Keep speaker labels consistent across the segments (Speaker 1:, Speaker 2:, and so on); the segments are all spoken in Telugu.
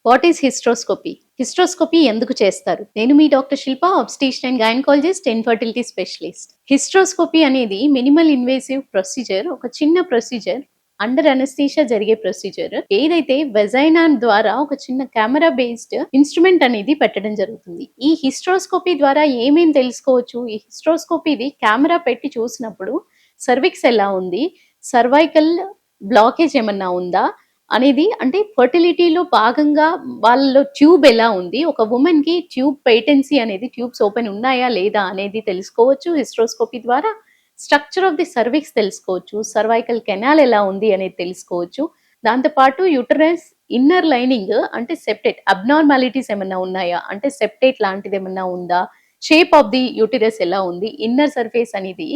Speaker 1: What is hysteroscopy? హిస్ట్రోస్కోపీ ఎందుకు చేస్తారు? నేను మీ doctor Shilpa, obstetrician and gynaecologist, infertility specialist. Hysteroscopy అనేది మినిమల్ ఇన్వేసివ్ ప్రొసీజర్, ఒక చిన్న ప్రొసీజర్, అండర్ అనస్థీషియా జరిగే ప్రొసీజర్. ఏదైతే వెజైనా ద్వారా ఒక చిన్న కెమెరా బేస్డ్ ఇన్స్ట్రుమెంట్ అనేది పెట్టడం జరుగుతుంది. ఈ హిస్ట్రోస్కోపీ ద్వారా ఏమేం తెలుసుకోవచ్చు? ఈ హిస్ట్రోస్కోపీది కెమెరా పెట్టి చూసినప్పుడు సర్విక్స్ ఎలా ఉంది, సర్వైకల్ బ్లాకేజ్ ఏమన్నా ఉందా అనేది, అంటే ఫర్టిలిటీలో భాగంగా వాళ్ళలో ట్యూబ్ ఎలా ఉంది, ఒక ఉమెన్ కి ట్యూబ్ పేటెన్సీ అనేది, ట్యూబ్స్ ఓపెన్ ఉన్నాయా లేదా అనేది తెలుసుకోవచ్చు హిస్ట్రోస్కోపీ ద్వారా. స్ట్రక్చర్ ఆఫ్ ది సర్విక్స్ తెలుసుకోవచ్చు, సర్వైకల్ కెనాల్ ఎలా ఉంది అనేది తెలుసుకోవచ్చు. దాంతోపాటు యూటరస్ ఇన్నర్ లైనింగ్ అంటే సెప్టేట్ అబ్నార్మాలిటీస్ ఏమన్నా ఉన్నాయా, అంటే సెప్టేట్ లాంటిది ఏమన్నా ఉందా, షేప్ ఆఫ్ ది యూటరస్ ఎలా ఉంది, ఇన్నర్ సర్ఫేస్ అనేది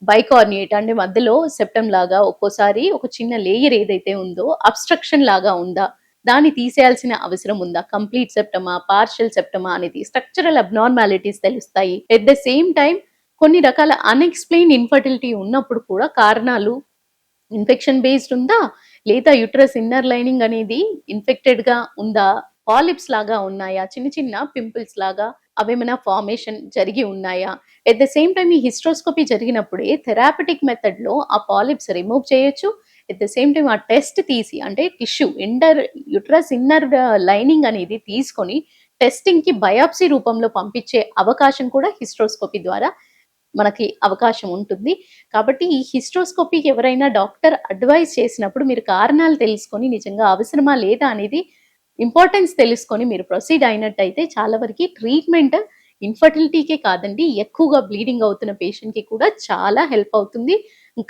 Speaker 1: బైకార్నియేట్ అంటే మధ్యలో సెప్టమ్ లాగా ఒక్కోసారి ఒక చిన్న లేయర్ ఏదైతే ఉందో అబ్స్ట్రక్షన్ లాగా ఉందా, దాన్ని తీసేయాల్సిన అవసరం ఉందా, కంప్లీట్ సెప్టమా, పార్షియల్ సెప్టమా అనేది స్ట్రక్చరల్ అబ్నార్మాలిటీస్ తెలుస్తాయి. ఎట్ ద సేమ్ టైం కొన్ని రకాల అన్ఎక్స్ప్లెయిన్ ఇన్ఫర్టిలిటీ ఉన్నప్పుడు కూడా కారణాలు ఇన్ఫెక్షన్ బేస్డ్ ఉందా, లేదా యూటరస్ ఇన్నర్ లైనింగ్ అనేది ఇన్ఫెక్టెడ్ గా ఉందా, పాలిప్స్ లాగా ఉన్నాయా, చిన్న చిన్న పింపుల్స్ లాగా అవేమైనా ఫార్మేషన్ జరిగి ఉన్నాయా. ఎట్ ద సేమ్ టైం ఈ హిస్ట్రోస్కోపీ జరిగినప్పుడే థెరాపిటిక్ మెథడ్ లో ఆ పాలిప్స్ రిమూవ్ చేయొచ్చు. ఎట్ ద సేమ్ టైం ఆ టెస్ట్ తీసి, అంటే టిష్యూ యూటరస్ ఇన్నర్ లైనింగ్ అనేది తీసుకొని టెస్టింగ్ కి బయాప్సీ రూపంలో పంపించే అవకాశం కూడా హిస్ట్రోస్కోపీ ద్వారా మనకి అవకాశం ఉంటుంది. కాబట్టి ఈ హిస్ట్రోస్కోపీకి ఎవరైనా డాక్టర్ అడ్వైస్ చేసినప్పుడు మీరు కారణాలు తెలుసుకొని నిజంగా అవసరమా లేదా అనేది ఇంపార్టెన్స్ తెలుసుకొని మీరు ప్రొసీడ్ అయినట్టయితే చాలా వరకు ట్రీట్మెంట్ ఇన్ఫర్టిలిటీకే కాదండి, ఎక్కువగా బ్లీడింగ్ అవుతున్న పేషెంట్కి కూడా చాలా హెల్ప్ అవుతుంది.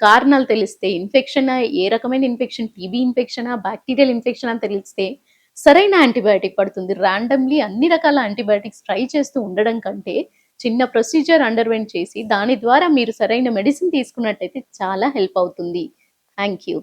Speaker 1: కారణాలు తెలిస్తే ఇన్ఫెక్షన్, ఏ రకమైన ఇన్ఫెక్షన్, టీబీ ఇన్ఫెక్షనా, బ్యాక్టీరియల్ ఇన్ఫెక్షన్ అని తెలిస్తే సరైన యాంటీబయాటిక్ పడుతుంది. ర్యాండమ్లీ అన్ని రకాల యాంటీబయాటిక్స్ ట్రై చేస్తూ ఉండడం కంటే చిన్న ప్రొసీజర్ అండర్వెంట్ చేసి దాని ద్వారా మీరు సరైన మెడిసిన్ తీసుకున్నట్టయితే చాలా హెల్ప్ అవుతుంది. Thank you.